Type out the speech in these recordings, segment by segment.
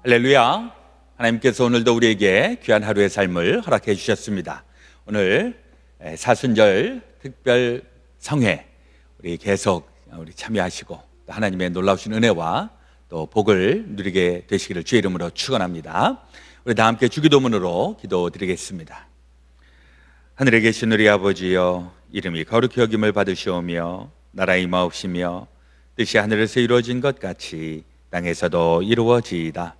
할렐루야. 하나님께서 오늘도 우리에게 귀한 하루의 삶을 허락해 주셨습니다. 오늘 사순절 특별 성회 우리 계속 참여하시고 또 하나님의 놀라우신 은혜와 또 복을 누리게 되시기를 주의 이름으로 축원합니다. 우리 다 함께 주기도문으로 기도드리겠습니다. 하늘에 계신 우리 아버지여, 이름이 거룩히 여김을 받으시오며 나라의 임하옵시며 뜻이 하늘에서 이루어진 것 같이 땅에서도 이루어지이다.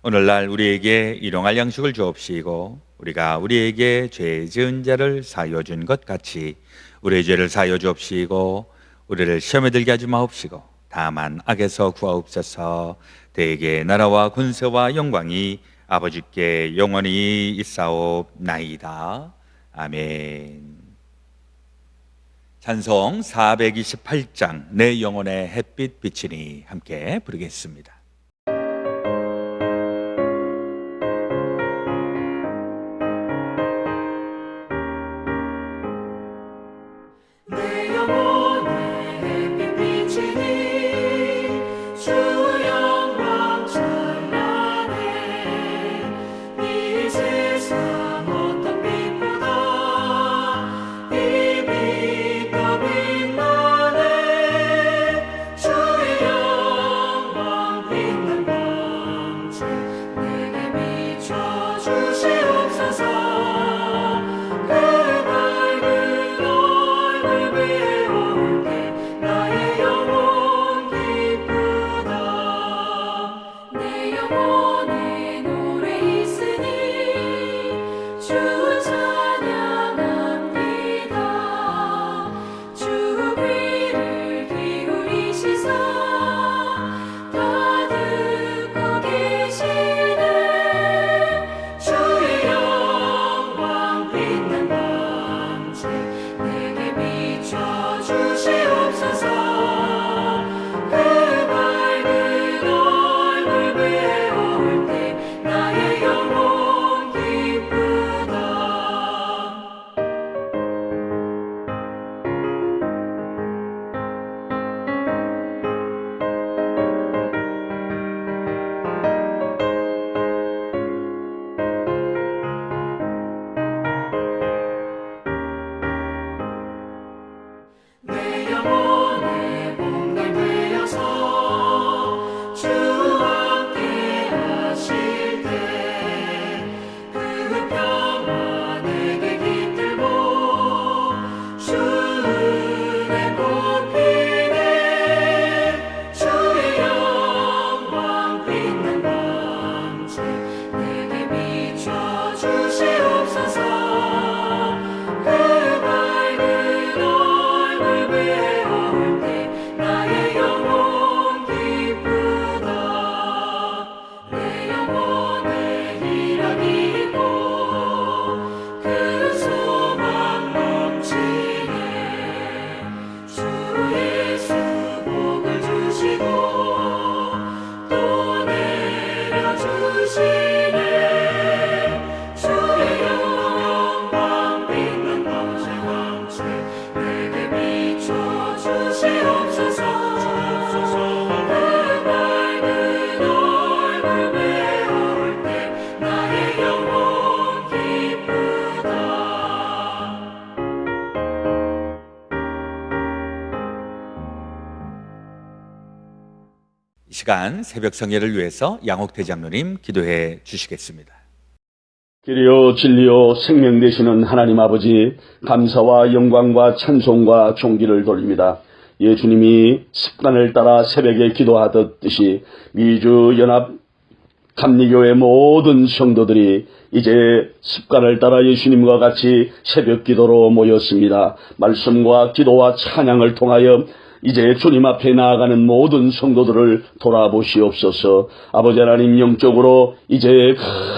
오늘날 우리에게 일용할 양식을 주옵시고 우리가 우리에게 죄 지은 자를 사하여 준 것 같이 우리의 죄를 사하여 주옵시고 우리를 시험에 들게 하지 마옵시고 다만 악에서 구하옵소서. 대개 나라와 군세와 영광이 아버지께 영원히 있사옵나이다. 아멘. 찬송 428장 내 영혼의 햇빛 비치니 함께 부르겠습니다. 이 시간 새벽 성예를 위해서 양옥태 장로님 기도해 주시겠습니다. 길이요 진리요 생명 되시는 하나님 아버지, 감사와 영광과 찬송과 존귀를 돌립니다. 예수님이 습관을 따라 새벽에 기도하듯이 미주 연합 감리교회 모든 성도들이 이제 습관을 따라 예수님과 같이 새벽 기도로 모였습니다. 말씀과 기도와 찬양을 통하여 이제 주님 앞에 나아가는 모든 성도들을 돌아보시옵소서. 아버지 하나님, 영적으로 이제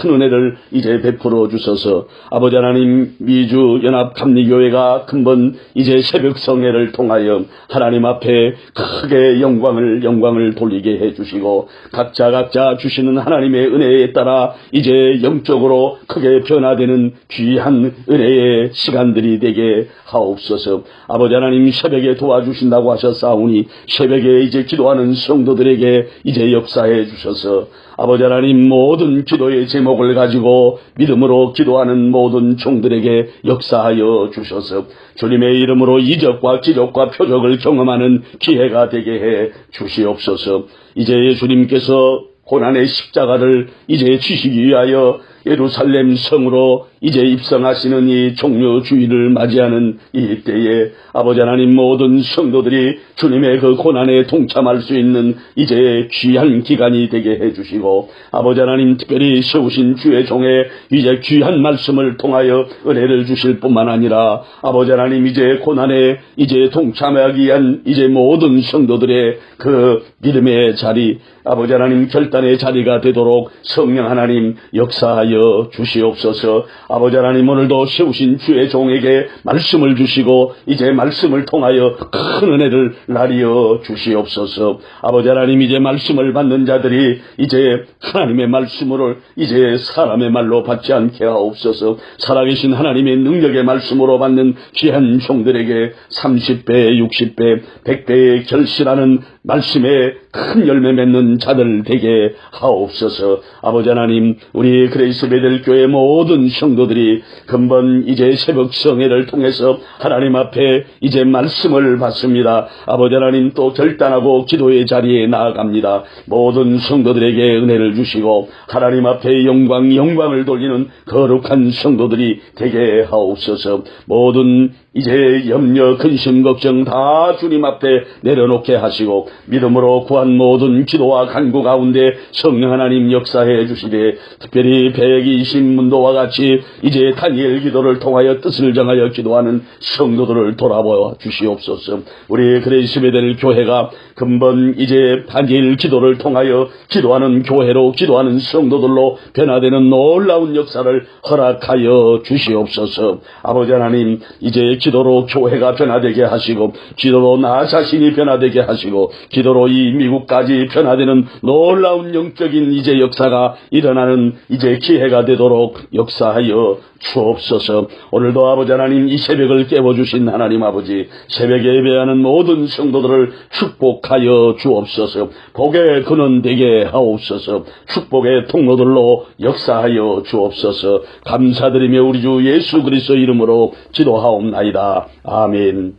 큰 은혜를 이제 베풀어 주셔서 아버지 하나님, 미주 연합 감리교회가 큰번 이제 새벽 성회를 통하여 하나님 앞에 크게 영광을 돌리게 해주시고 각자 주시는 하나님의 은혜에 따라 이제 영적으로 크게 변화되는 귀한 은혜의 시간들이 되게 하옵소서. 아버지 하나님, 새벽에 도와주신다고 하셔서 싸우니 새벽에 이제 기도하는 성도들에게 이제 역사해 주셔서 아버지 하나님 모든 기도의 제목을 가지고 믿음으로 기도하는 모든 종들에게 역사하여 주셔서 주님의 이름으로 이적과 기적과 표적을 경험하는 기회가 되게 해 주시옵소서. 이제 예수님께서 고난의 십자가를 이제 지시기 위하여 예루살렘 성으로 이제 입성하시는 이 종료주의를 맞이하는 이 때에 아버지 하나님 모든 성도들이 주님의 그 고난에 동참할 수 있는 이제 귀한 기간이 되게 해주시고 아버지 하나님 특별히 세우신 주의 종에 이제 귀한 말씀을 통하여 은혜를 주실 뿐만 아니라 아버지 하나님 이제 고난에 이제 동참하기 위한 이제 모든 성도들의 그 믿음의 자리 아버지 하나님 결단의 자리가 되도록 성령 하나님 역사하여 주시옵소서. 아버지 하나님 오늘도 세우신 주의 종에게 말씀을 주시고 이제 말씀을 통하여 큰 은혜를 나리어 주시옵소서. 아버지 하나님 이제 말씀을 받는 자들이 이제 하나님의 말씀으로 이제 사람의 말로 받지 않게 하옵소서. 살아계신 하나님의 능력의 말씀으로 받는 귀한 종들에게 30배, 60배, 100배의 결실하는 말씀에 큰 열매 맺는 자들 되게 하옵소서. 아버지 하나님 우리 그레이스 베델교회 모든 성도들이 금번 이제 새벽 성회를 통해서 하나님 앞에 이제 말씀을 받습니다. 아버지 하나님 또 결단하고 기도의 자리에 나아갑니다. 모든 성도들에게 은혜를 주시고 하나님 앞에 영광을 돌리는 거룩한 성도들이 되게 하옵소서. 모든 이제 염려, 근심, 걱정 다 주님 앞에 내려놓게 하시고 믿음으로 구한 모든 기도와 간구 가운데 성령 하나님 역사해 주시되 특별히 백이신문도와 같이 이제 다니엘 기도를 통하여 뜻을 정하여 기도하는 성도들을 돌아보아 주시옵소서. 우리 그레이스 베델 교회가 금번 이제 다니엘 기도를 통하여 기도하는 교회로 기도하는 성도들로 변화되는 놀라운 역사를 허락하여 주시옵소서. 아버지 하나님 이제 기도로 교회가 변화되게 하시고 기도로 나 자신이 변화되게 하시고 기도로 이 미국까지 변화되는 놀라운 영적인 이제 역사가 일어나는 이제 기회가 되도록 역사하여 주옵소서. 오늘도 아버지 하나님 이 새벽을 깨워주신 하나님 아버지 새벽에 예배하는 모든 성도들을 축복하여 주옵소서. 복의 근원 되게 하옵소서. 축복의 통로들로 역사하여 주옵소서. 감사드리며 우리 주 예수 그리스도 이름으로 기도하옵나이다. 아멘.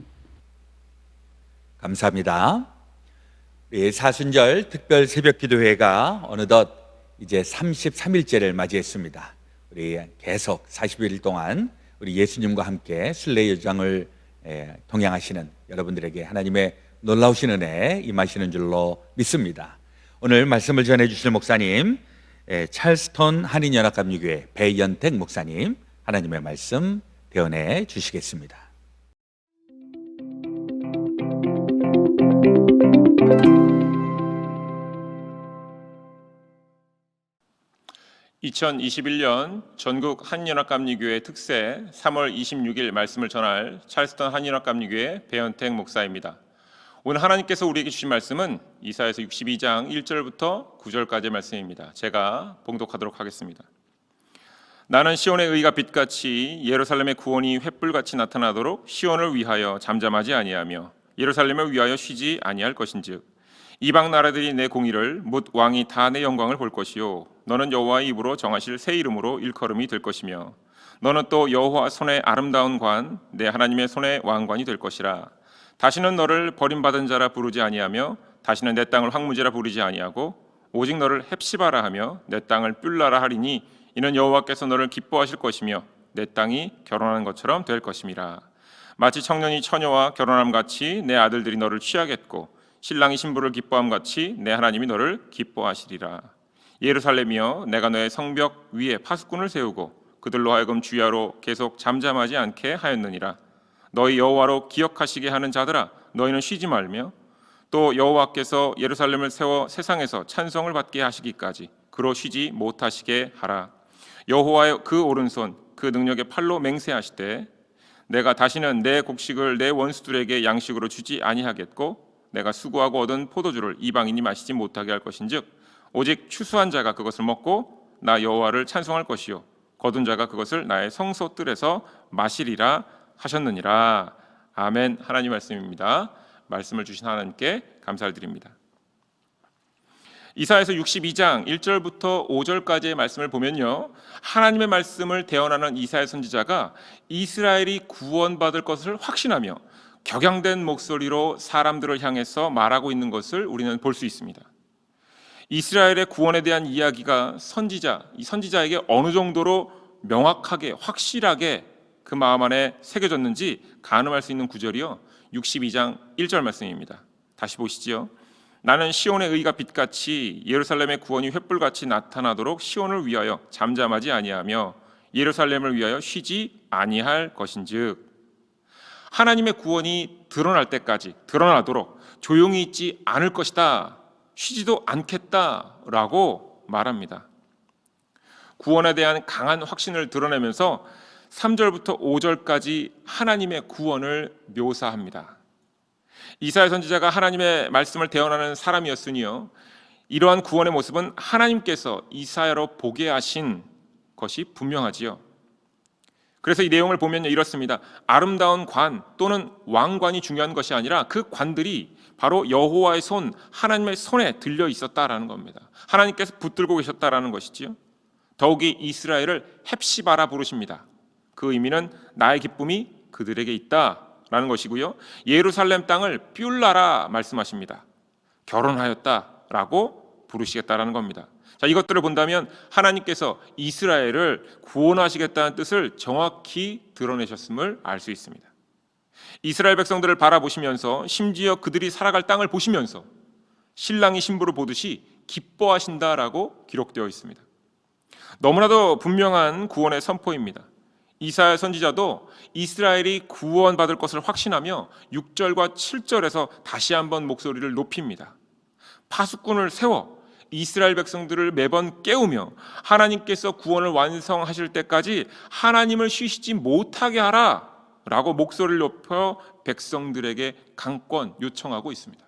감사합니다. 우리 사순절 특별 새벽 기도회가 어느덧 이제 33일째를 맞이했습니다. 우리 계속 41일 동안 우리 예수님과 함께 순례 여정을 동행하시는 여러분들에게 하나님의 놀라우신 은혜 임하시는 줄로 믿습니다. 오늘 말씀을 전해주실 목사님 찰스톤 한인연합감리교회 배연택 목사님 하나님의 말씀 대언해 주시겠습니다. (2021년) 전국 한인연합감리교회 특세 3월 26일 말씀을 전할 찰스턴 한인연합감리교회 배연택 목사입니다. 오늘 하나님께서 우리에게 주신 말씀은 이사야서 62장 1절부터 9절까지의 말씀입니다. 제가 봉독하도록 하겠습니다. 나는 시온의 의가 빛같이 예루살렘의 구원이 횃불같이 나타나도록 시온을 위하여 잠잠하지 아니하며 예루살렘을 위하여 쉬지 아니할 것인즉 이방 나라들이 내 공의를 묻 왕이 다 내 영광을 볼 것이요 너는 여호와의 입으로 정하실 새 이름으로 일컬음이 될 것이며 너는 또 여호와 손의 아름다운 관 내 하나님의 손의 왕관이 될 것이라. 다시는 너를 버림받은 자라 부르지 아니하며 다시는 내 땅을 황무지라 부르지 아니하고 오직 너를 헵시바라 하며 내 땅을 뷸라라 하리니 이는 여호와께서 너를 기뻐하실 것이며 내 땅이 결혼하는 것처럼 될 것임이라. 마치 청년이 처녀와 결혼함 같이 내 아들들이 너를 취하겠고 신랑이 신부를 기뻐함 같이 내 하나님이 너를 기뻐하시리라. 예루살렘이여 내가 너의 성벽 위에 파수꾼을 세우고 그들로 하여금 주야로 계속 잠잠하지 않게 하였느니라. 너희 여호와로 기억하시게 하는 자들아 너희는 쉬지 말며 또 여호와께서 예루살렘을 세워 세상에서 찬송을 받게 하시기까지 그로 쉬지 못하시게 하라. 여호와의 그 오른손 그 능력의 팔로 맹세하시되 내가 다시는 내 곡식을 내 원수들에게 양식으로 주지 아니하겠고 내가 수고하고 얻은 포도주를 이방인이 마시지 못하게 할 것인즉 오직 추수한 자가 그것을 먹고 나 여호와를 찬송할 것이요 거둔 자가 그것을 나의 성소 뜰에서 마시리라 하셨느니라. 아멘. 하나님 말씀입니다. 말씀을 주신 하나님께 감사를 드립니다. 이사야서 62장 1절부터 5절까지의 말씀을 보면요, 하나님의 말씀을 대언하는 이사야 선지자가 이스라엘이 구원받을 것을 확신하며 격양된 목소리로 사람들을 향해서 말하고 있는 것을 우리는 볼 수 있습니다. 이스라엘의 구원에 대한 이야기가 이 선지자에게 어느 정도로 명확하게 확실하게 그 마음 안에 새겨졌는지 가늠할 수 있는 구절이요, 62장 1절 말씀입니다. 다시 보시지요. 나는 시온의 의가 빛같이 예루살렘의 구원이 횃불같이 나타나도록 시온을 위하여 잠잠하지 아니하며 예루살렘을 위하여 쉬지 아니할 것인즉, 하나님의 구원이 드러날 때까지 드러나도록 조용히 있지 않을 것이다, 쉬지도 않겠다라고 말합니다. 구원에 대한 강한 확신을 드러내면서 3절부터 5절까지 하나님의 구원을 묘사합니다. 이사야 선지자가 하나님의 말씀을 대언하는 사람이었으니요, 이러한 구원의 모습은 하나님께서 이사야로 보게 하신 것이 분명하지요. 그래서 이 내용을 보면 이렇습니다. 아름다운 관 또는 왕관이 중요한 것이 아니라 그 관들이 바로 여호와의 손, 하나님의 손에 들려 있었다라는 겁니다. 하나님께서 붙들고 계셨다라는 것이지요. 더욱이 이스라엘을 헵시바라 부르십니다. 그 의미는 나의 기쁨이 그들에게 있다라는 것이고요. 예루살렘 땅을 뷸라라 말씀하십니다. 결혼하였다라고 부르시겠다라는 겁니다. 자, 이것들을 본다면 하나님께서 이스라엘을 구원하시겠다는 뜻을 정확히 드러내셨음을 알 수 있습니다. 이스라엘 백성들을 바라보시면서 심지어 그들이 살아갈 땅을 보시면서 신랑이 신부를 보듯이 기뻐하신다라고 기록되어 있습니다. 너무나도 분명한 구원의 선포입니다. 이사야 선지자도 이스라엘이 구원받을 것을 확신하며 6절과 7절에서 다시 한번 목소리를 높입니다. 파수꾼을 세워 이스라엘 백성들을 매번 깨우며 하나님께서 구원을 완성하실 때까지 하나님을 쉬시지 못하게 하라 라고 목소리를 높여 백성들에게 강권 요청하고 있습니다.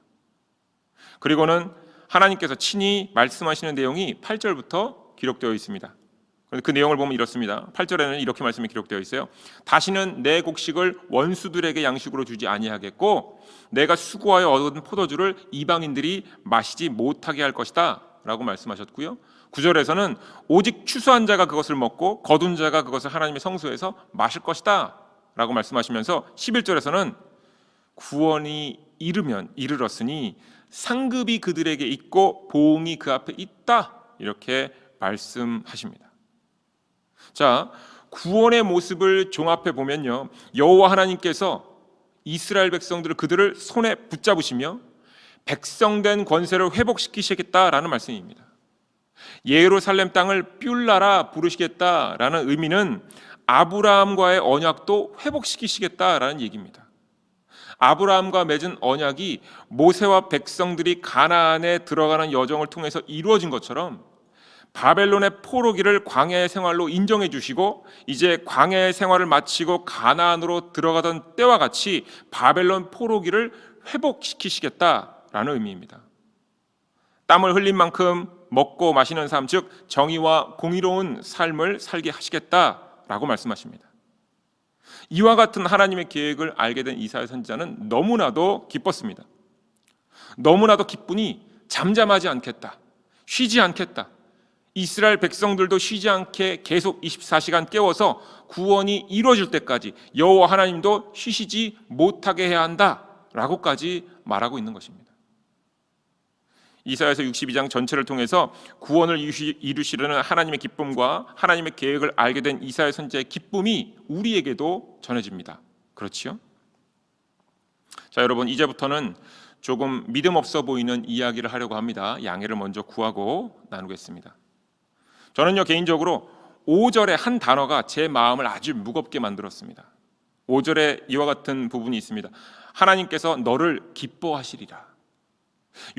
그리고는 하나님께서 친히 말씀하시는 내용이 8절부터 기록되어 있습니다. 그 내용을 보면 이렇습니다. 8절에는 이렇게 말씀이 기록되어 있어요. 다시는 내 곡식을 원수들에게 양식으로 주지 아니하겠고 내가 수고하여 얻은 포도주를 이방인들이 마시지 못하게 할 것이다 라고 말씀하셨고요. 9절에서는 오직 추수한 자가 그것을 먹고 거둔 자가 그것을 하나님의 성소에서 마실 것이다 라고 말씀하시면서 11절에서는 구원이 이르렀으니 상급이 그들에게 있고 보응이 그 앞에 있다 이렇게 말씀하십니다. 자, 구원의 모습을 종합해 보면요, 여호와 하나님께서 이스라엘 백성들을 그들을 손에 붙잡으시며 백성된 권세를 회복시키시겠다라는 말씀입니다. 예루살렘 땅을 뷸라라 부르시겠다라는 의미는 아브라함과의 언약도 회복시키시겠다라는 얘기입니다. 아브라함과 맺은 언약이 모세와 백성들이 가나안에 들어가는 여정을 통해서 이루어진 것처럼 바벨론의 포로기를 광야의 생활로 인정해 주시고 이제 광야의 생활을 마치고 가나안으로 들어가던 때와 같이 바벨론 포로기를 회복시키시겠다라는 의미입니다. 땀을 흘린 만큼 먹고 마시는 삶, 즉 정의와 공의로운 삶을 살게 하시겠다라고 말씀하십니다. 이와 같은 하나님의 계획을 알게 된 이사야 선지자는 너무나도 기뻤습니다. 너무나도 기쁘니 잠잠하지 않겠다, 쉬지 않겠다, 이스라엘 백성들도 쉬지 않게 계속 24시간 깨워서 구원이 이루어질 때까지 여호와 하나님도 쉬시지 못하게 해야 한다라고까지 말하고 있는 것입니다. 이사야서 62장 전체를 통해서 구원을 이루시려는 하나님의 기쁨과 하나님의 계획을 알게 된 이사야 선지자의 기쁨이 우리에게도 전해집니다. 그렇지요? 자, 여러분, 이제부터는 조금 믿음 없어 보이는 이야기를 하려고 합니다. 양해를 먼저 구하고 나누겠습니다. 저는요, 개인적으로 5절의 한 단어가 제 마음을 아주 무겁게 만들었습니다. 5절에 이와 같은 부분이 있습니다. 하나님께서 너를 기뻐하시리라.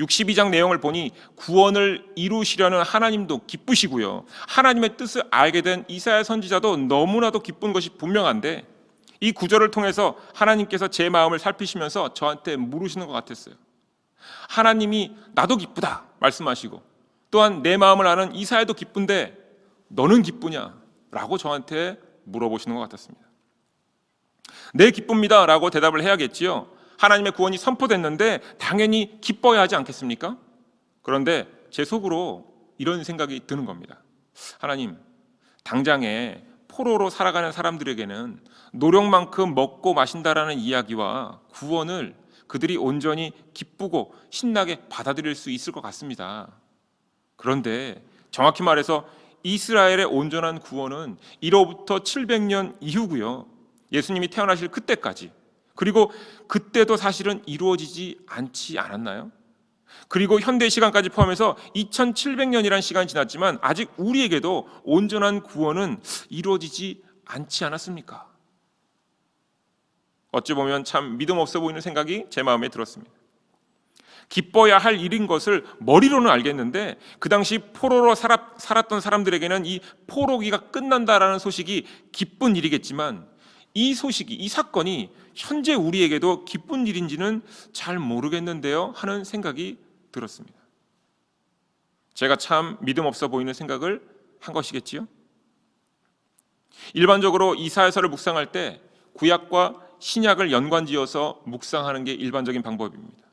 62장 내용을 보니 구원을 이루시려는 하나님도 기쁘시고요, 하나님의 뜻을 알게 된 이사야 선지자도 너무나도 기쁜 것이 분명한데 이 구절을 통해서 하나님께서 제 마음을 살피시면서 저한테 물으시는 것 같았어요. 하나님이 나도 기쁘다 말씀하시고 또한 내 마음을 아는 이사야도 기쁜데 너는 기쁘냐? 라고 저한테 물어보시는 것 같았습니다. 네, 기쁩니다 라고 대답을 해야겠지요. 하나님의 구원이 선포됐는데 당연히 기뻐야 하지 않겠습니까? 그런데 제 속으로 이런 생각이 드는 겁니다. 하나님, 당장에 포로로 살아가는 사람들에게는 노력만큼 먹고 마신다라는 이야기와 구원을 그들이 온전히 기쁘고 신나게 받아들일 수 있을 것 같습니다. 그런데 정확히 말해서 이스라엘의 온전한 구원은 이로부터 700년 이후고요. 예수님이 태어나실 그때까지, 그리고 그때도 사실은 이루어지지 않지 않았나요? 그리고 현대 시간까지 포함해서 2700년이라는 시간이 지났지만 아직 우리에게도 온전한 구원은 이루어지지 않지 않았습니까? 어찌 보면 참 믿음 없어 보이는 생각이 제 마음에 들었습니다. 기뻐야 할 일인 것을 머리로는 알겠는데 그 당시 포로로 살았던 사람들에게는 이 포로기가 끝난다라는 소식이 기쁜 일이겠지만 이 소식이, 이 사건이 현재 우리에게도 기쁜 일인지는 잘 모르겠는데요 하는 생각이 들었습니다. 제가 참 믿음 없어 보이는 생각을 한 것이겠지요. 일반적으로 이사야서를 묵상할 때 구약과 신약을 연관지어서 묵상하는 게 일반적인 방법입니다.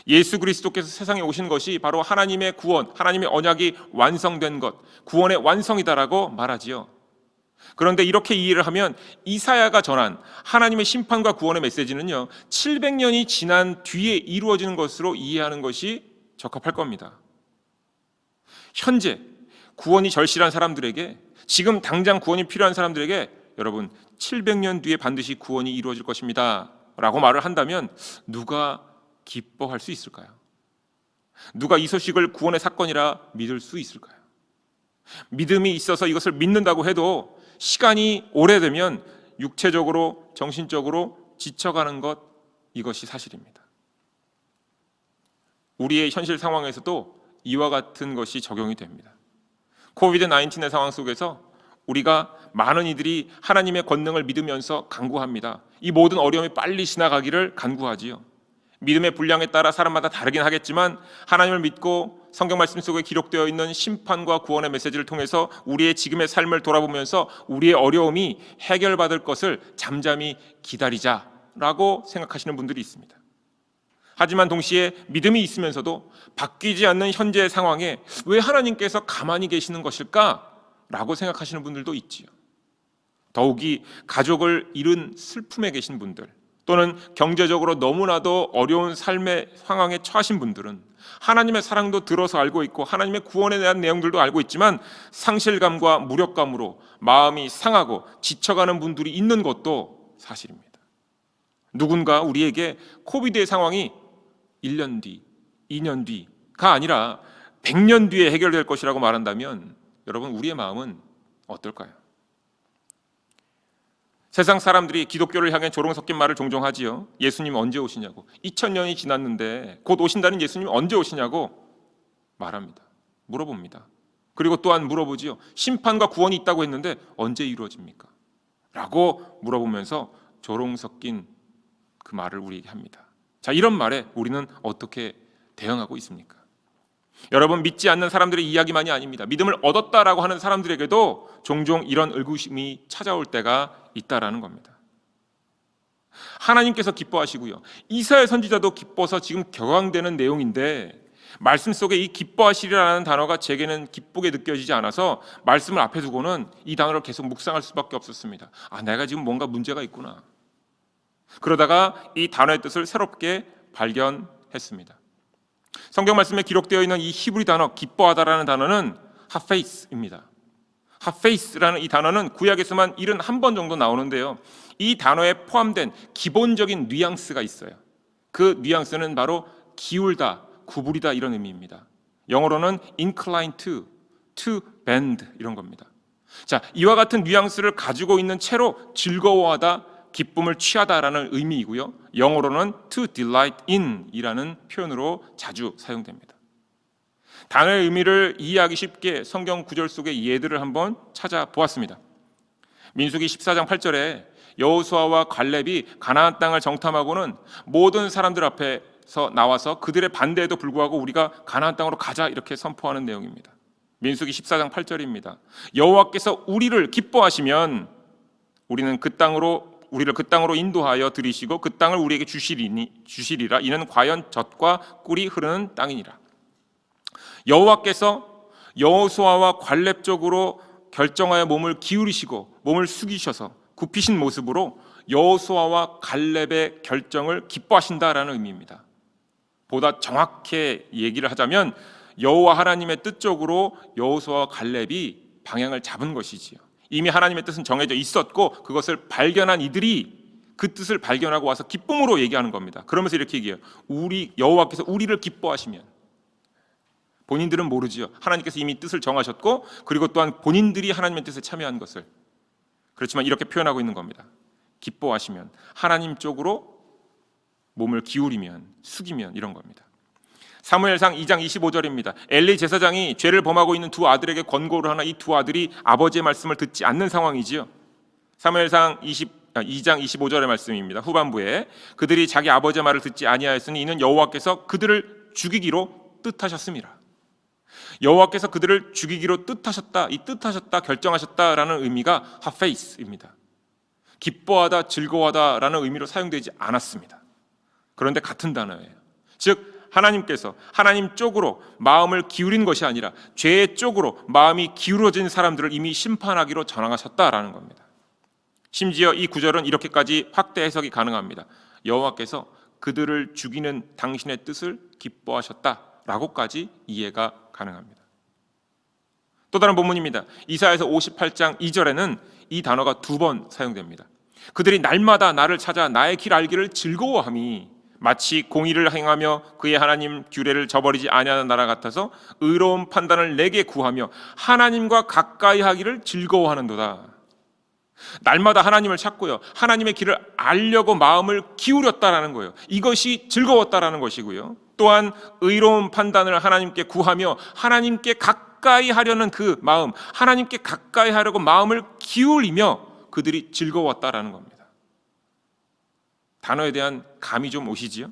예수 그리스도께서 세상에 오신 것이 바로 하나님의 구원, 하나님의 언약이 완성된 것, 구원의 완성이다라고 말하지요. 그런데 이렇게 이해를 하면 이사야가 전한 하나님의 심판과 구원의 메시지는요, 700년이 지난 뒤에 이루어지는 것으로 이해하는 것이 적합할 겁니다. 현재 구원이 절실한 사람들에게, 지금 당장 구원이 필요한 사람들에게 여러분 700년 뒤에 반드시 구원이 이루어질 것입니다 라고 말을 한다면 누가 기뻐할 수 있을까요? 누가 이 소식을 구원의 사건이라 믿을 수 있을까요? 믿음이 있어서 이것을 믿는다고 해도 시간이 오래되면 육체적으로, 정신적으로 지쳐가는 것, 이것이 사실입니다. 우리의 현실 상황에서도 이와 같은 것이 적용이 됩니다. 코비드-19의 상황 속에서 우리가 많은 이들이 하나님의 권능을 믿으면서 간구합니다. 이 모든 어려움이 빨리 지나가기를 간구하지요. 믿음의 분량에 따라 사람마다 다르긴 하겠지만 하나님을 믿고 성경 말씀 속에 기록되어 있는 심판과 구원의 메시지를 통해서 우리의 지금의 삶을 돌아보면서 우리의 어려움이 해결받을 것을 잠잠히 기다리자라고 생각하시는 분들이 있습니다. 하지만 동시에 믿음이 있으면서도 바뀌지 않는 현재의 상황에 왜 하나님께서 가만히 계시는 것일까라고 생각하시는 분들도 있지요. 더욱이 가족을 잃은 슬픔에 계신 분들, 또는 경제적으로 너무나도 어려운 삶의 상황에 처하신 분들은 하나님의 사랑도 들어서 알고 있고 하나님의 구원에 대한 내용들도 알고 있지만 상실감과 무력감으로 마음이 상하고 지쳐가는 분들이 있는 것도 사실입니다. 누군가 우리에게 코비드의 상황이 1년 뒤, 2년 뒤가 아니라 100년 뒤에 해결될 것이라고 말한다면 여러분, 우리의 마음은 어떨까요? 세상 사람들이 기독교를 향해 조롱 섞인 말을 종종 하지요. 예수님 언제 오시냐고. 2000년이 지났는데 곧 오신다는 예수님 언제 오시냐고 말합니다. 물어봅니다. 그리고 또한 물어보지요. 심판과 구원이 있다고 했는데 언제 이루어집니까? 라고 물어보면서 조롱 섞인 그 말을 우리에게 합니다. 자, 이런 말에 우리는 어떻게 대응하고 있습니까? 여러분, 믿지 않는 사람들의 이야기만이 아닙니다. 믿음을 얻었다라고 하는 사람들에게도 종종 이런 의구심이 찾아올 때가 있다라는 겁니다. 하나님께서 기뻐하시고요, 이사야 선지자도 기뻐서 지금 격앙되는 내용인데 말씀 속에 이 기뻐하시리라는 단어가 제게는 기쁘게 느껴지지 않아서 말씀을 앞에 두고는 이 단어를 계속 묵상할 수밖에 없었습니다. 내가 지금 뭔가 문제가 있구나. 그러다가 이 단어의 뜻을 새롭게 발견했습니다. 성경 말씀에 기록되어 있는 이 히브리 단어 기뻐하다라는 단어는 하페이스입니다. 하페이스라는 이 단어는 구약에서만 71번 정도 나오는데요, 이 단어에 포함된 기본적인 뉘앙스가 있어요. 그 뉘앙스는 바로 기울다, 구부리다 이런 의미입니다. 영어로는 incline to bend 이런 겁니다. 자, 이와 같은 뉘앙스를 가지고 있는 채로 즐거워하다, 기쁨을 취하다라는 의미이고요, 영어로는 to delight in 이라는 표현으로 자주 사용됩니다. 단어의 의미를 이해하기 쉽게 성경 구절 속의 예들을 한번 찾아보았습니다. 민수기 14장 8절에 여호수아와 갈렙이 가나안 땅을 정탐하고는 모든 사람들 앞에서 나와서 그들의 반대에도 불구하고 우리가 가나안 땅으로 가자 이렇게 선포하는 내용입니다. 민수기 14장 8절입니다. 여호와께서 우리를 기뻐하시면 우리는 그 땅으로 우리를 그 땅으로 인도하여 들이시고 그 땅을 우리에게 주시리라. 이는 과연 젖과 꿀이 흐르는 땅이니라. 여호와께서 여호수아와 관례적으로 결정하여 몸을 기울이시고 몸을 숙이셔서 굽히신 모습으로 여호수아와 갈렙의 결정을 기뻐하신다라는 의미입니다. 보다 정확히 얘기를 하자면 여호와 하나님의 뜻적으로 여호수아와 갈렙이 방향을 잡은 것이지요. 이미 하나님의 뜻은 정해져 있었고 그것을 발견한 이들이 그 뜻을 발견하고 와서 기쁨으로 얘기하는 겁니다. 그러면서 이렇게 얘기해요. 여호와께서 우리를 기뻐하시면. 본인들은 모르지요. 하나님께서 이미 뜻을 정하셨고 그리고 또한 본인들이 하나님의 뜻에 참여한 것을. 그렇지만 이렇게 표현하고 있는 겁니다. 기뻐하시면, 하나님 쪽으로 몸을 기울이면, 숙이면, 이런 겁니다. 사무엘상 2장 25절입니다. 엘리 제사장이 죄를 범하고 있는 두 아들에게 권고를 하나 이 두 아들이 아버지의 말씀을 듣지 않는 상황이지요. 사무엘상 2장 25절의 말씀입니다. 후반부에 그들이 자기 아버지의 말을 듣지 아니하였으니 이는 여호와께서 그들을 죽이기로 뜻하셨습니다. 여호와께서 그들을 죽이기로 뜻하셨다, 이 뜻하셨다, 결정하셨다라는 의미가 하페이스입니다. 기뻐하다, 즐거워하다라는 의미로 사용되지 않았습니다. 그런데 같은 단어예요. 즉 하나님께서 하나님 쪽으로 마음을 기울인 것이 아니라 죄 쪽으로 마음이 기울어진 사람들을 이미 심판하기로 전하셨다라는 겁니다. 심지어 이 구절은 이렇게까지 확대 해석이 가능합니다. 여호와께서 그들을 죽이는 당신의 뜻을 기뻐하셨다라고까지 이해가 가능합니다. 또 다른 본문입니다. 이사야서 58장 2절에는 이 단어가 2번 사용됩니다. 그들이 날마다 나를 찾아 나의 길 알기를 즐거워함이 마치 공의를 행하며 그의 하나님 규례를 저버리지 아니하는 나라 같아서 의로운 판단을 내게 구하며 하나님과 가까이 하기를 즐거워하는도다. 날마다 하나님을 찾고요, 하나님의 길을 알려고 마음을 기울였다라는 거예요. 이것이 즐거웠다라는 것이고요. 또한 의로운 판단을 하나님께 구하며 하나님께 가까이 하려는 그 마음, 하나님께 가까이 하려고 마음을 기울이며 그들이 즐거웠다라는 겁니다. 단어에 대한 감이 좀 오시지요?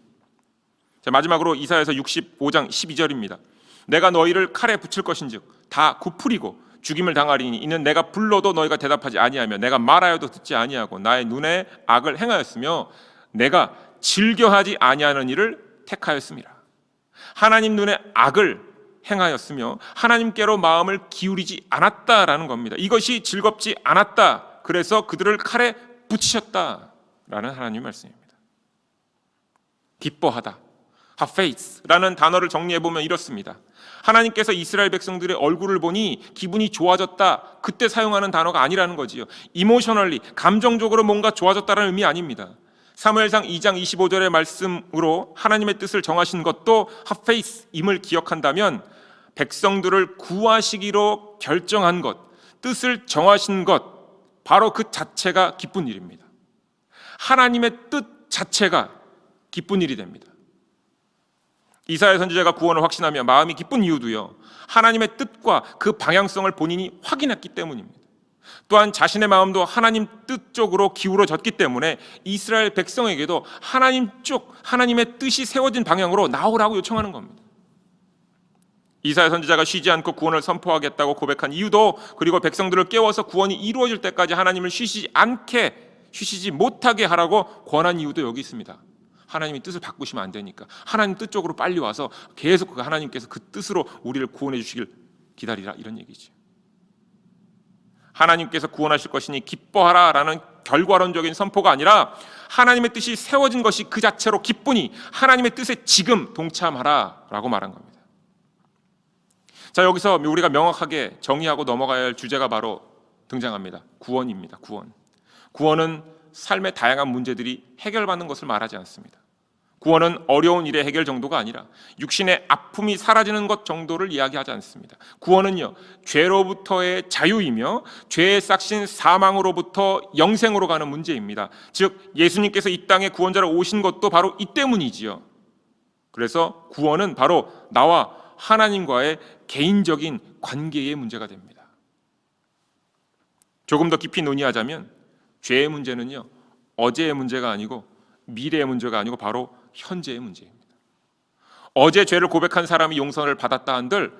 자, 마지막으로 이사야서 65장 12절입니다. 내가 너희를 칼에 붙일 것인즉 다 굽으리고 죽임을 당하리니 이는 내가 불러도 너희가 대답하지 아니하며 내가 말하여도 듣지 아니하고 나의 눈에 악을 행하였으며 내가 즐겨하지 아니하는 일을 택하였습니다. 하나님 눈에 악을 행하였으며 하나님께로 마음을 기울이지 않았다라는 겁니다. 이것이 즐겁지 않았다. 그래서 그들을 칼에 붙이셨다라는 하나님의 말씀입니다. 기뻐하다, 하페이스라는 단어를 정리해보면 이렇습니다. 하나님께서 이스라엘 백성들의 얼굴을 보니 기분이 좋아졌다, 그때 사용하는 단어가 아니라는 거지요. 이모셔널리, 감정적으로 뭔가 좋아졌다는 의미 아닙니다. 사무엘상 2장 25절의 말씀으로 하나님의 뜻을 정하신 것도 하페이스임을 기억한다면 백성들을 구하시기로 결정한 것, 뜻을 정하신 것, 바로 그 자체가 기쁜 일입니다. 하나님의 뜻 자체가 기쁜 일이 됩니다. 이사야 선지자가 구원을 확신하며 마음이 기쁜 이유도요, 하나님의 뜻과 그 방향성을 본인이 확인했기 때문입니다. 또한 자신의 마음도 하나님 뜻 쪽으로 기울어졌기 때문에 이스라엘 백성에게도 하나님 쪽, 하나님의 뜻이 세워진 방향으로 나오라고 요청하는 겁니다. 이사야 선지자가 쉬지 않고 구원을 선포하겠다고 고백한 이유도, 그리고 백성들을 깨워서 구원이 이루어질 때까지 하나님을 쉬시지 못하게 하라고 권한 이유도 여기 있습니다. 하나님이 뜻을 바꾸시면 안 되니까 하나님 뜻 쪽으로 빨리 와서 계속 하나님께서 그 뜻으로 우리를 구원해 주시길 기다리라, 이런 얘기지. 하나님께서 구원하실 것이니 기뻐하라라는 결과론적인 선포가 아니라 하나님의 뜻이 세워진 것이 그 자체로 기쁘니 하나님의 뜻에 지금 동참하라라고 말한 겁니다. 자, 여기서 우리가 명확하게 정의하고 넘어가야 할 주제가 바로 등장합니다. 구원입니다. 구원은 삶의 다양한 문제들이 해결받는 것을 말하지 않습니다. 구원은 어려운 일의 해결 정도가 아니라 육신의 아픔이 사라지는 것 정도를 이야기하지 않습니다. 구원은요, 죄로부터의 자유이며 죄의 싹신 사망으로부터 영생으로 가는 문제입니다. 즉 예수님께서 이 땅에 구원자로 오신 것도 바로 이 때문이지요. 그래서 구원은 바로 나와 하나님과의 개인적인 관계의 문제가 됩니다. 조금 더 깊이 논의하자면 죄의 문제는요, 어제의 문제가 아니고 미래의 문제가 아니고 바로 현재의 문제입니다. 어제 죄를 고백한 사람이 용서를 받았다 한들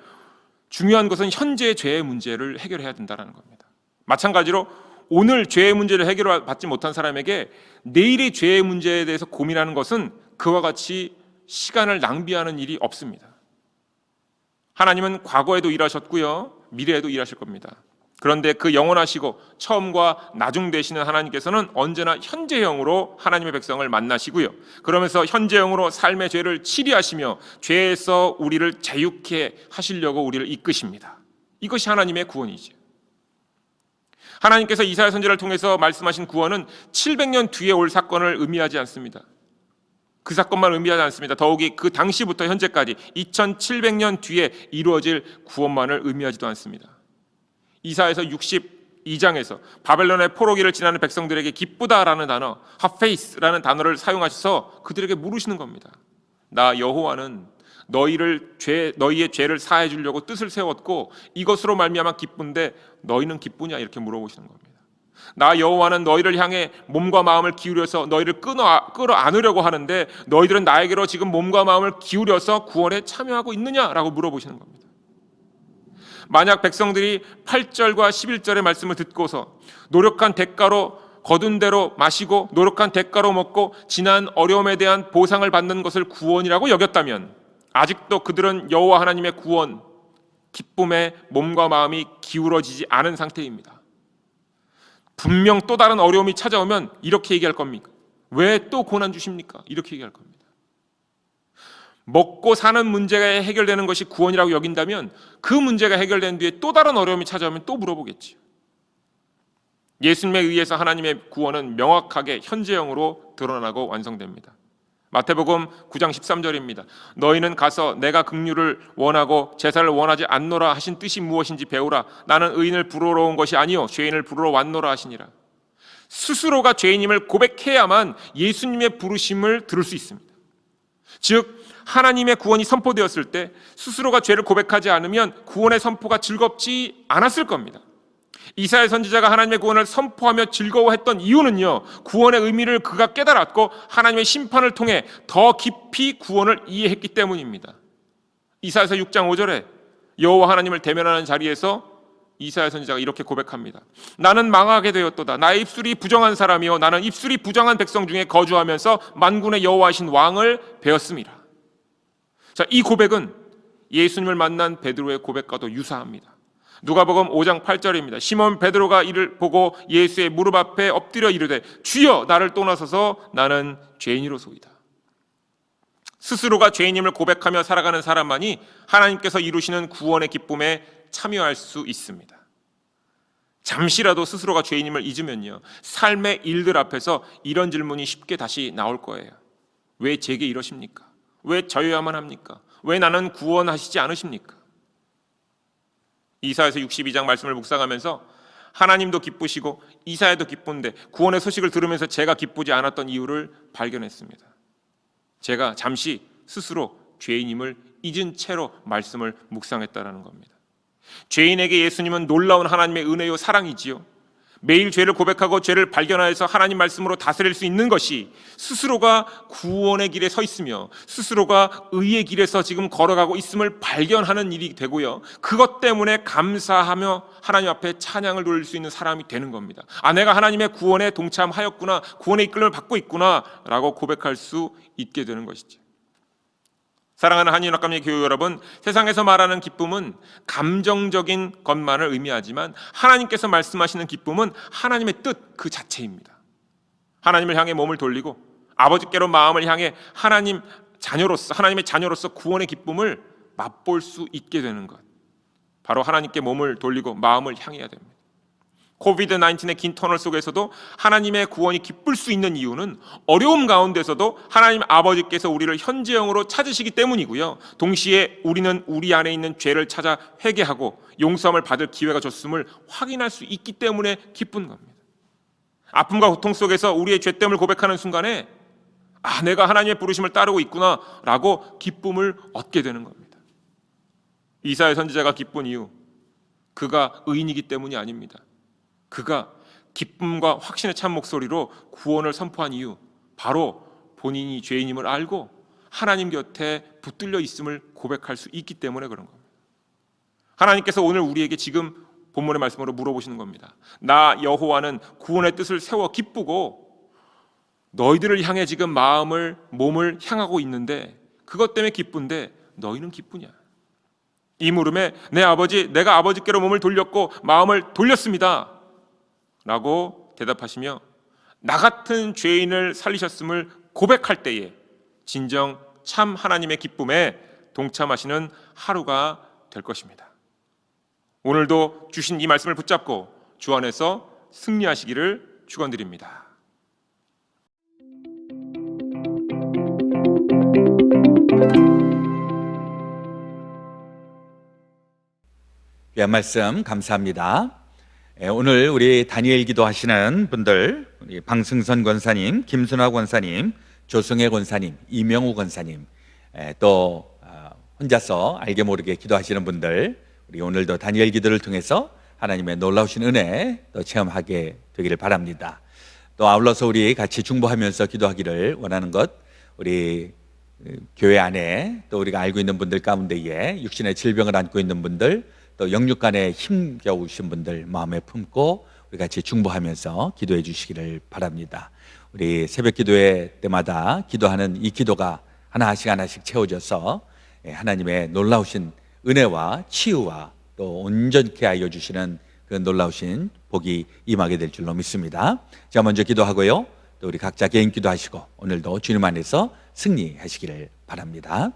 중요한 것은 현재의 죄의 문제를 해결해야 된다는 겁니다. 마찬가지로 오늘 죄의 문제를 해결받지 못한 사람에게 내일의 죄의 문제에 대해서 고민하는 것은 그와 같이 시간을 낭비하는 일이 없습니다. 하나님은 과거에도 일하셨고요, 미래에도 일하실 겁니다. 그런데 그 영원하시고 처음과 나중 되시는 하나님께서는 언제나 현재형으로 하나님의 백성을 만나시고요, 그러면서 현재형으로 삶의 죄를 치리하시며 죄에서 우리를 자유케 하시려고 우리를 이끄십니다. 이것이 하나님의 구원이죠. 하나님께서 이사야 선지자를 통해서 말씀하신 구원은 700년 뒤에 올 사건을 의미하지 않습니다. 그 사건만 의미하지 않습니다. 더욱이 그 당시부터 현재까지 2700년 뒤에 이루어질 구원만을 의미하지도 않습니다. 이사야서 62장에서 바벨론의 포로기를 지나는 백성들에게 기쁘다라는 단어, 하페이스라는 단어를 사용하셔서 그들에게 물으시는 겁니다. 나 여호와는 너희의 죄를 사해 주려고 뜻을 세웠고 이것으로 말미암아 기쁜데 너희는 기쁘냐? 이렇게 물어보시는 겁니다. 나 여호와는 너희를 향해 몸과 마음을 기울여서 너희를 끌어안으려고 하는데 너희들은 나에게로 지금 몸과 마음을 기울여서 구원에 참여하고 있느냐라고 물어보시는 겁니다. 만약 백성들이 8절과 11절의 말씀을 듣고서 노력한 대가로 거둔 대로 마시고 노력한 대가로 먹고 지난 어려움에 대한 보상을 받는 것을 구원이라고 여겼다면 아직도 그들은 여호와 하나님의 구원, 기쁨에 몸과 마음이 기울어지지 않은 상태입니다. 분명 또 다른 어려움이 찾아오면 이렇게 얘기할 겁니까? 왜 또 고난 주십니까? 이렇게 얘기할 겁니다. 먹고 사는 문제가 해결되는 것이 구원이라고 여긴다면 그 문제가 해결된 뒤에 또 다른 어려움이 찾아오면 또 물어보겠지요. 예수님에 의해서 하나님의 구원은 명확하게 현재형으로 드러나고 완성됩니다. 마태복음 9장 13절입니다. 너희는 가서 내가 긍휼을 원하고 제사를 원하지 않노라 하신 뜻이 무엇인지 배우라. 나는 의인을 부르러 온 것이 아니요 죄인을 부르러 왔노라 하시니라. 스스로가 죄인임을 고백해야만 예수님의 부르심을 들을 수 있습니다. 즉 하나님의 구원이 선포되었을 때 스스로가 죄를 고백하지 않으면 구원의 선포가 즐겁지 않았을 겁니다. 이사야 선지자가 하나님의 구원을 선포하며 즐거워했던 이유는요, 구원의 의미를 그가 깨달았고 하나님의 심판을 통해 더 깊이 구원을 이해했기 때문입니다. 이사야서 6장 5절에 여호와 하나님을 대면하는 자리에서 이사야 선지자가 이렇게 고백합니다. 나는 망하게 되었도다. 나의 입술이 부정한 사람이요 나는 입술이 부정한 백성 중에 거주하면서 만군의 여호와이신 왕을 배웠음이라. 자, 이 고백은 예수님을 만난 베드로의 고백과도 유사합니다. 누가복음 5장 8절입니다. 시몬 베드로가 이를 보고 예수의 무릎 앞에 엎드려 이르되 주여 나를 떠나소서 나는 죄인이로소이다. 스스로가 죄인임을 고백하며 살아가는 사람만이 하나님께서 이루시는 구원의 기쁨에 참여할 수 있습니다. 잠시라도 스스로가 죄인임을 잊으면요, 삶의 일들 앞에서 이런 질문이 쉽게 다시 나올 거예요. 왜 제게 이러십니까? 왜 저여야만 합니까? 왜 나는 구원하시지 않으십니까? 이사야서 62장 말씀을 묵상하면서 하나님도 기쁘시고 이사야도 기쁜데 구원의 소식을 들으면서 제가 기쁘지 않았던 이유를 발견했습니다. 제가 잠시 스스로 죄인임을 잊은 채로 말씀을 묵상했다라는 겁니다. 죄인에게 예수님은 놀라운 하나님의 은혜요 사랑이지요. 매일 죄를 고백하고 죄를 발견하여서 하나님 말씀으로 다스릴 수 있는 것이 스스로가 구원의 길에 서 있으며 스스로가 의의 길에서 지금 걸어가고 있음을 발견하는 일이 되고요, 그것 때문에 감사하며 하나님 앞에 찬양을 돌릴 수 있는 사람이 되는 겁니다. 아, 내가 하나님의 구원에 동참하였구나, 구원의 이끌림을 받고 있구나 라고 고백할 수 있게 되는 것이죠. 사랑하는 한인학감리 교회 여러분, 세상에서 말하는 기쁨은 감정적인 것만을 의미하지만 하나님께서 말씀하시는 기쁨은 하나님의 뜻 그 자체입니다. 하나님을 향해 몸을 돌리고 아버지께로 마음을 향해 하나님의 자녀로서 구원의 기쁨을 맛볼 수 있게 되는 것, 바로 하나님께 몸을 돌리고 마음을 향해야 됩니다. 코비드-19의 긴 터널 속에서도 하나님의 구원이 기쁠 수 있는 이유는 어려움 가운데서도 하나님 아버지께서 우리를 현재형으로 찾으시기 때문이고요, 동시에 우리는 우리 안에 있는 죄를 찾아 회개하고 용서함을 받을 기회가 줬음을 확인할 수 있기 때문에 기쁜 겁니다. 아픔과 고통 속에서 우리의 죄됨을 고백하는 순간에 아, 내가 하나님의 부르심을 따르고 있구나 라고 기쁨을 얻게 되는 겁니다. 이사야 선지자가 기쁜 이유, 그가 의인이기 때문이 아닙니다. 그가 기쁨과 확신에 찬 목소리로 구원을 선포한 이유, 바로 본인이 죄인임을 알고 하나님 곁에 붙들려 있음을 고백할 수 있기 때문에 그런 겁니다. 하나님께서 오늘 우리에게 지금 본문의 말씀으로 물어보시는 겁니다. 나 여호와는 구원의 뜻을 세워 기쁘고 너희들을 향해 지금 몸을 향하고 있는데 그것 때문에 기쁜데 너희는 기쁘냐? 이 물음에 내가 아버지께로 몸을 돌렸고 마음을 돌렸습니다 라고 대답하시며 나 같은 죄인을 살리셨음을 고백할 때에 진정 참 하나님의 기쁨에 동참하시는 하루가 될 것입니다. 오늘도 주신 이 말씀을 붙잡고 주 안에서 승리하시기를 축원드립니다. 귀한 말씀 감사합니다. 오늘 우리 다니엘 기도하시는 분들, 우리 방승선 권사님, 김순화 권사님, 조승혜 권사님, 이명우 권사님, 또 혼자서 알게 모르게 기도하시는 분들, 우리 오늘도 다니엘 기도를 통해서 하나님의 놀라우신 은혜 또 체험하게 되기를 바랍니다. 또 아울러서 우리 같이 중보하면서 기도하기를 원하는 것, 우리 교회 안에 또 우리가 알고 있는 분들 가운데에 육신의 질병을 안고 있는 분들, 또 영육간에 힘겨우신 분들 마음에 품고 우리 같이 중보하면서 기도해 주시기를 바랍니다. 우리 새벽 기도회 때마다 기도하는 이 기도가 하나씩 채워져서 하나님의 놀라우신 은혜와 치유와 또 온전케 하여 주시는 그 놀라우신 복이 임하게 될 줄로 믿습니다. 자, 먼저 기도하고요, 또 우리 각자 개인 기도하시고 오늘도 주님 안에서 승리하시기를 바랍니다.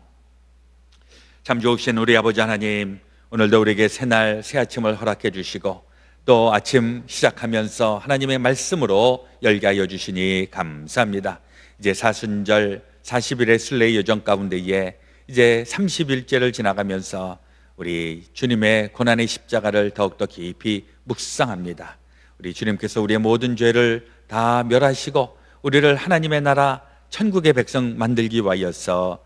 참 좋으신 우리 아버지 하나님, 오늘도 우리에게 새날 새 아침을 허락해 주시고 또 아침 시작하면서 하나님의 말씀으로 열게 하여 주시니 감사합니다. 이제 사순절 40일의 순례의 여정 가운데에 이제 30일째를 지나가면서 우리 주님의 고난의 십자가를 더욱더 깊이 묵상합니다. 우리 주님께서 우리의 모든 죄를 다 멸하시고 우리를 하나님의 나라 천국의 백성 만들기 위하여서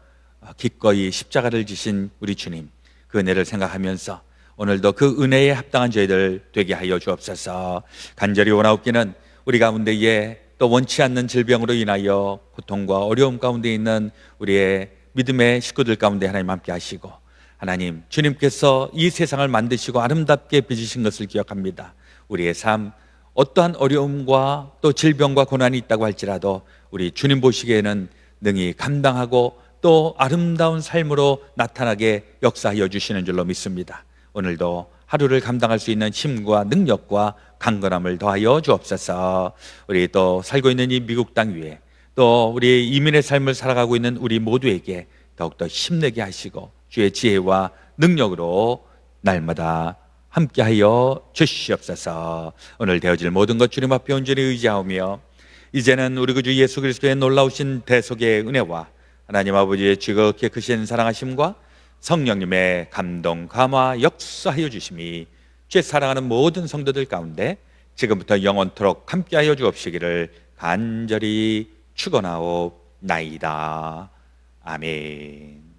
기꺼이 십자가를 지신 우리 주님, 그 은혜를 생각하면서 오늘도 그 은혜에 합당한 저희들 되게 하여 주옵소서. 간절히 원하옵기는 우리 가운데에 또 원치 않는 질병으로 인하여 고통과 어려움 가운데 있는 우리의 믿음의 식구들 가운데 하나님 함께 하시고, 하나님 주님께서 이 세상을 만드시고 아름답게 빚으신 것을 기억합니다. 우리의 삶 어떠한 어려움과 또 질병과 고난이 있다고 할지라도 우리 주님 보시기에는 능히 감당하고 또 아름다운 삶으로 나타나게 역사하여 주시는 줄로 믿습니다. 오늘도 하루를 감당할 수 있는 힘과 능력과 강건함을 더하여 주옵소서. 우리 또 살고 있는 이 미국 땅 위에 또 우리 이민의 삶을 살아가고 있는 우리 모두에게 더욱더 힘내게 하시고 주의 지혜와 능력으로 날마다 함께하여 주시옵소서. 오늘 되어질 모든 것 주님 앞에 온전히 의지하오며 이제는 우리 구주 예수 그리스도의 놀라우신 대속의 은혜와 하나님 아버지의 지극히 크신 사랑하심과 성령님의 감동, 감화, 역사하여 주심이 제 사랑하는 모든 성도들 가운데 지금부터 영원토록 함께하여 주옵시기를 간절히 축원하옵나이다. 아멘.